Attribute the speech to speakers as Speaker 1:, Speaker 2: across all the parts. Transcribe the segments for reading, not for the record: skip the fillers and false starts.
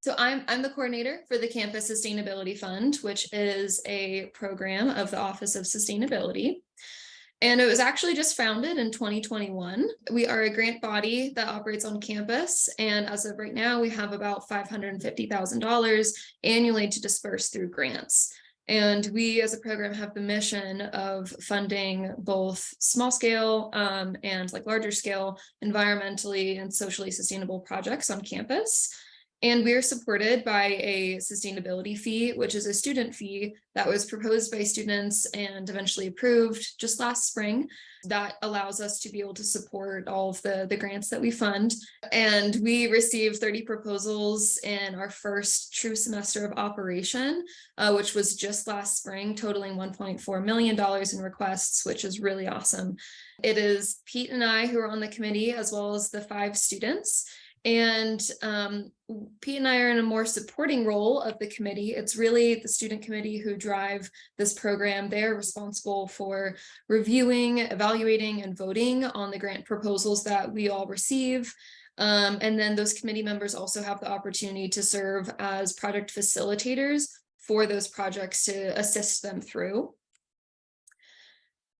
Speaker 1: So I'm the coordinator for the Campus Sustainability Fund, which is a program of the Office of Sustainability. And it was actually just founded in 2021. We are a grant body that operates on campus. And as of right now, we have about $550,000 annually to disperse through grants. And we as a program have the mission of funding both small scale and like larger scale environmentally and socially sustainable projects on campus. And we are supported by a sustainability fee, which is a student fee that was proposed by students and eventually approved just last spring. That allows us to be able to support all of the grants that we fund. And we received 30 proposals in our first true semester of operation, which was just last spring, totaling $1.4 million in requests, which is really awesome. It is Pete and I who are on the committee, as well as the 5 students. And Pete and I are in a more supporting role of the committee. It's really the student committee who drive this program. They are responsible for reviewing, evaluating, and voting on the grant proposals that we all receive. And then those committee members also have the opportunity to serve as project facilitators for those projects to assist them through.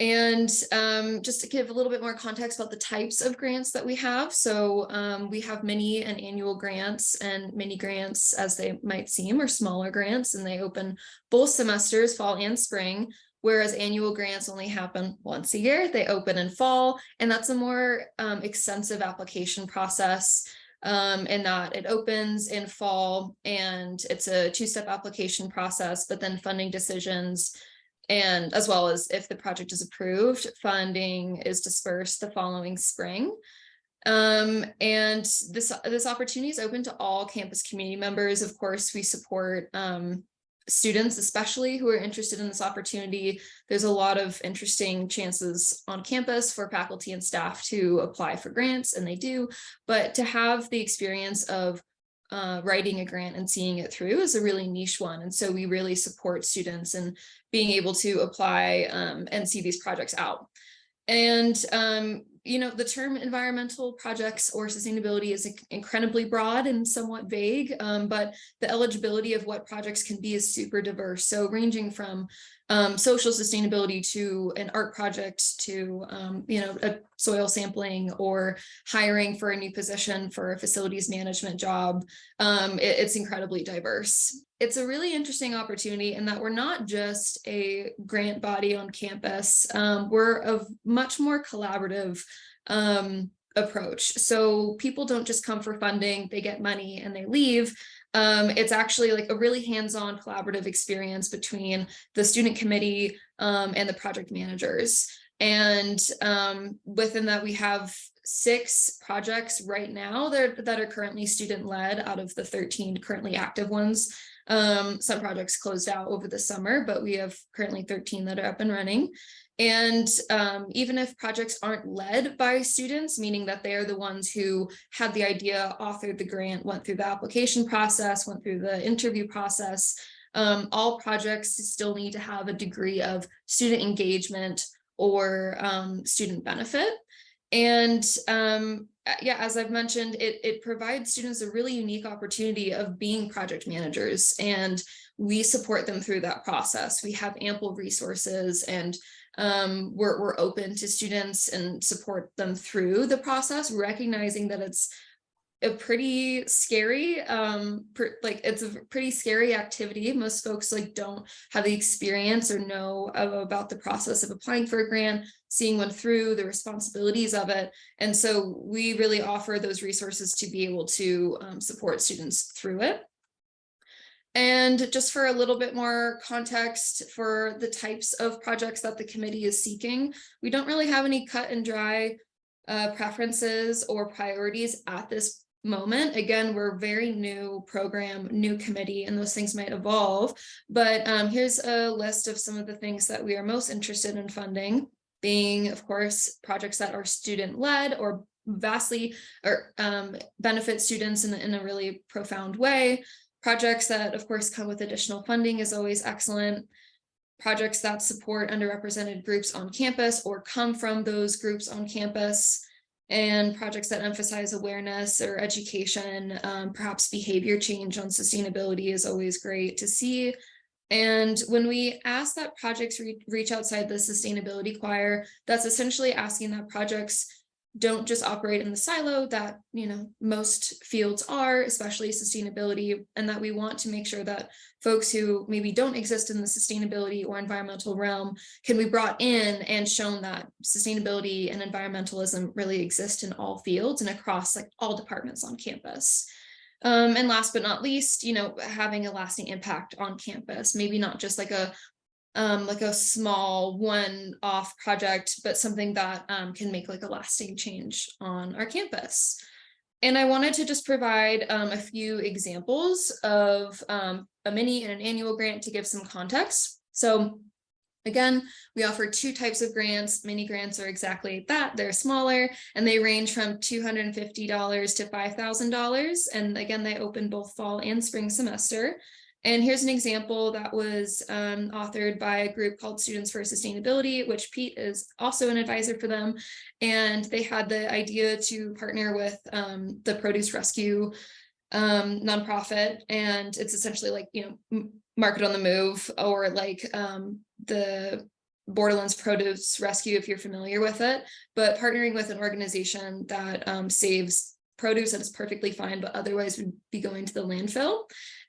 Speaker 1: And just to give a little bit more context about the types of grants that we have. So we have mini and annual grants, and mini grants, as they might seem, are smaller grants, and they open both semesters, fall and spring, whereas annual grants only happen once a year. They open in fall, and that's a more extensive application process in that it opens in fall, and it's a 2-step application process, but then funding decisions, and as well as if the project is approved, funding is dispersed the following spring. And this opportunity is open to all campus community members. Of course, we support students, especially, who are interested in this opportunity. There's a lot of interesting chances on campus for faculty and staff to apply for grants, and they do, but to have the experience of writing a grant and seeing it through is a really niche one. And so we really support students in being able to apply and see these projects out. And, the term environmental projects or sustainability is incredibly broad and somewhat vague, but the eligibility of what projects can be is super diverse. So ranging from social sustainability to an art project to, a soil sampling or hiring for a new position for a facilities management job. It's incredibly diverse. It's a really interesting opportunity in that we're not just a grant body on campus. We're a much more collaborative approach. So people don't just come for funding, they get money and they leave. It's actually like a really hands-on collaborative experience between the student committee and the project managers. And within that, we have 6 projects right now that are currently student-led out of the 13 currently active ones. Some projects closed out over the summer, but we have currently 13 that are up and running. And even if projects aren't led by students, meaning that they are the ones who had the idea, authored the grant, went through the application process, went through the interview process, all projects still need to have a degree of student engagement or student benefit. And as I've mentioned, it provides students a really unique opportunity of being project managers, and we support them through that process. We have ample resources, and we're open to students and support them through the process, recognizing that it's a pretty scary, it's a pretty scary activity. Most folks don't have the experience or know about the process of applying for a grant, seeing one through, the responsibilities of it. And so we really offer those resources to be able to support students through it. And just for a little bit more context for the types of projects that the committee is seeking, we don't really have any cut and dry preferences or priorities at this moment. Again, we're a very new program, new committee, and those things might evolve. But here's a list of some of the things that we are most interested in funding, being, of course, projects that are student-led or vastly or benefit students in a really profound way. Projects that, of course, come with additional funding is always excellent. Projects that support underrepresented groups on campus or come from those groups on campus. and projects that emphasize awareness or education, perhaps behavior change on sustainability is always great to see. And when we ask that projects reach outside the sustainability choir, that's essentially asking that projects don't just operate in the silo that, you know, most fields are, especially sustainability, and that we want to make sure that folks who maybe don't exist in the sustainability or environmental realm can be brought in and shown that sustainability and environmentalism really exist in all fields and across like all departments on campus. And last but not least, you know, having a lasting impact on campus, maybe not just like a small one-off project, but something that can make like a lasting change on our campus. And I wanted to just provide a few examples of a mini and an annual grant to give some context. So again, we offer two types of grants. Mini grants are exactly that. They're smaller and they range from $250 to $5,000. And again, they open both fall and spring semester. And here's an example that was authored by a group called Students for Sustainability, which Pete is also an advisor for them. And they had the idea to partner with the Produce Rescue nonprofit. And it's essentially like, you know, Market on the Move, or like the Borderlands Produce Rescue, if you're familiar with it, but partnering with an organization that saves produce that is perfectly fine, but otherwise would be going to the landfill.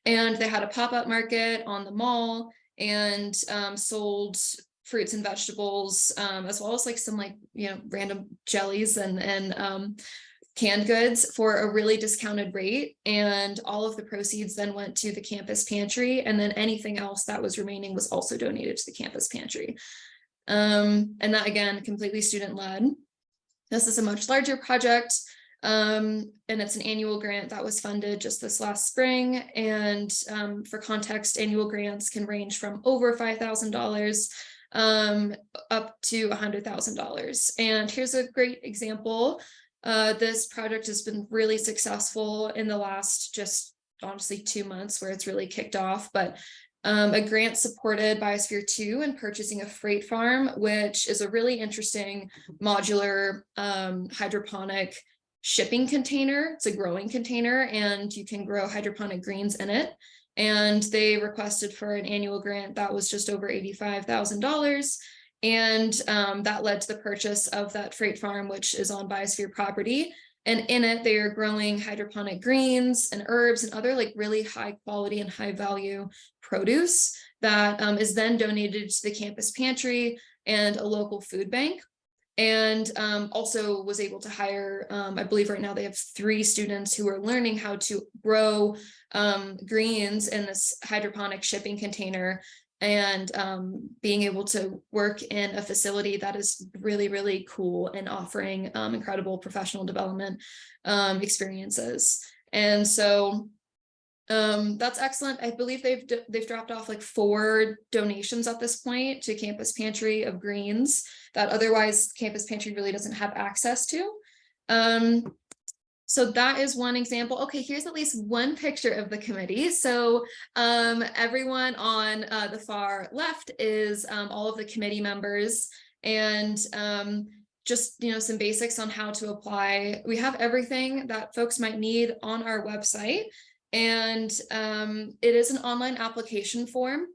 Speaker 1: And they had a pop-up market on the mall and sold fruits and vegetables, as well as like some like, you know, random jellies and canned goods for a really discounted rate. And all of the proceeds then went to the campus pantry. And then anything else that was remaining was also donated to the campus pantry. And that, again, completely student-led. This is a much larger project. And it's an annual grant that was funded just this last spring. And for context, annual grants can range from over $5,000 up to $100,000. And here's a great example. This project has been really successful in the last just honestly 2 months where it's really kicked off, but a grant supported Biosphere 2 in purchasing a freight farm, which is a really interesting modular hydroponic shipping container. It's a growing container and you can grow hydroponic greens in it. And they requested for an annual grant that was just over $85,000. And that led to the purchase of that freight farm, which is on Biosphere property. And in it, they are growing hydroponic greens and herbs and other like really high quality and high value produce that is then donated to the campus pantry and a local food bank. And also was able to hire, I believe right now they have 3 students who are learning how to grow greens in this hydroponic shipping container, and being able to work in a facility that is really, really cool and offering incredible professional development experiences. And so that's excellent. I believe they've dropped off like 4 donations at this point to Campus Pantry of greens that otherwise Campus Pantry really doesn't have access to. So that is one example. Okay, here's at least one picture of the committee. So everyone on the far left is all of the committee members, and just, you know, some basics on how to apply. We have everything that folks might need on our website, and it is an online application form.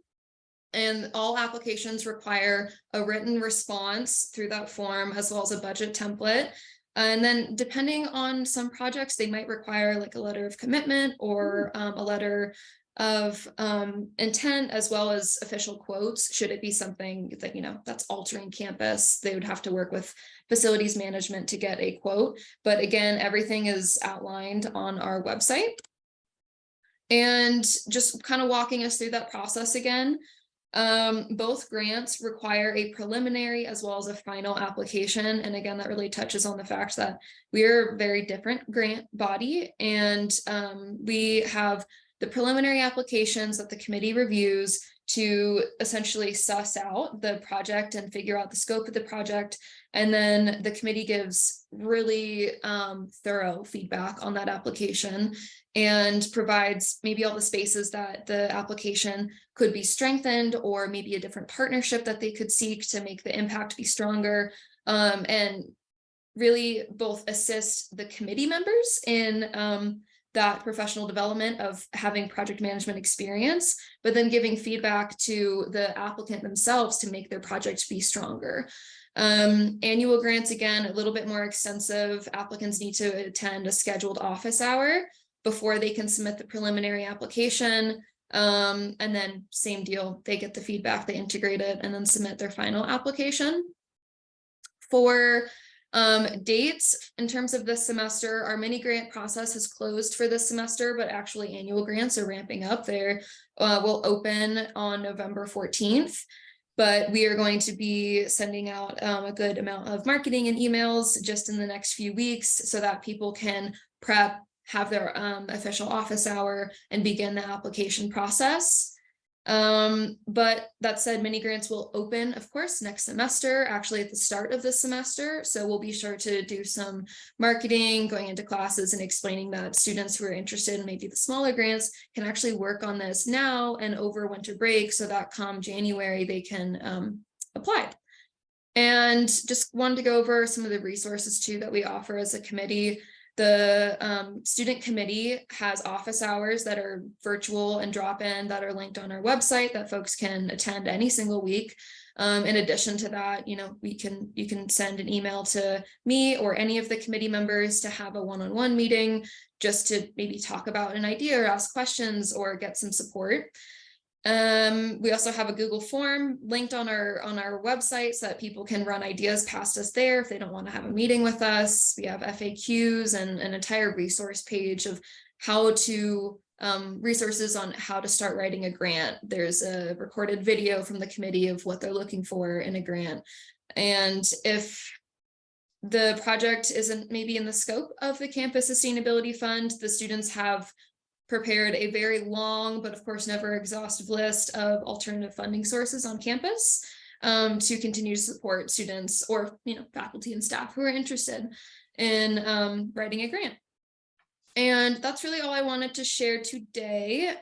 Speaker 1: And all applications require a written response through that form, as well as a budget template. And then depending on some projects, they might require like a letter of commitment or a letter of intent, as well as official quotes. Should it be something that, you know, that's altering campus, they would have to work with facilities management to get a quote. But again, everything is outlined on our website. And just kind of walking us through that process again. Both grants require a preliminary as well as a final application. And again, that really touches on the fact that we are a very different grant body. And we have the preliminary applications that the committee reviews to essentially suss out the project and figure out the scope of the project. And then the committee gives really thorough feedback on that application and provides maybe all the spaces that the application could be strengthened, or maybe a different partnership that they could seek to make the impact be stronger. And really both assist the committee members in that professional development of having project management experience, but then giving feedback to the applicant themselves to make their project be stronger. Annual grants, again, a little bit more extensive. Applicants need to attend a scheduled office hour before they can submit the preliminary application. And then same deal, they get the feedback, they integrate it, and then submit their final application. For dates in terms of this semester, our mini grant process has closed for this semester, but actually annual grants are ramping up. They will open on November 14th. But we are going to be sending out a good amount of marketing and emails just in the next few weeks so that people can prep, have their official office hour, and begin the application process. But that said, mini grants will open, of course, next semester, actually at the start of this semester. So we'll be sure to do some marketing, going into classes and explaining that students who are interested in maybe the smaller grants can actually work on this now and over winter break so that come January, they can apply. And just wanted to go over some of the resources too that we offer as a committee. The student committee has office hours that are virtual and drop-in that are linked on our website that folks can attend any single week. In addition to that, you know, you can send an email to me or any of the committee members to have a one-on-one meeting just to maybe talk about an idea or ask questions or get some support. We also have a Google form linked on our website so that people can run ideas past us there if they don't want to have a meeting with us. We have FAQs and an entire resource page of how to resources on how to start writing a grant. There's a recorded video from the committee of what they're looking for in a grant. And if the project isn't maybe in the scope of the Campus Sustainability Fund, the students have prepared a very long, but of course never exhaustive list of alternative funding sources on campus to continue to support students or, you know, faculty and staff who are interested in writing a grant. And that's really all I wanted to share today.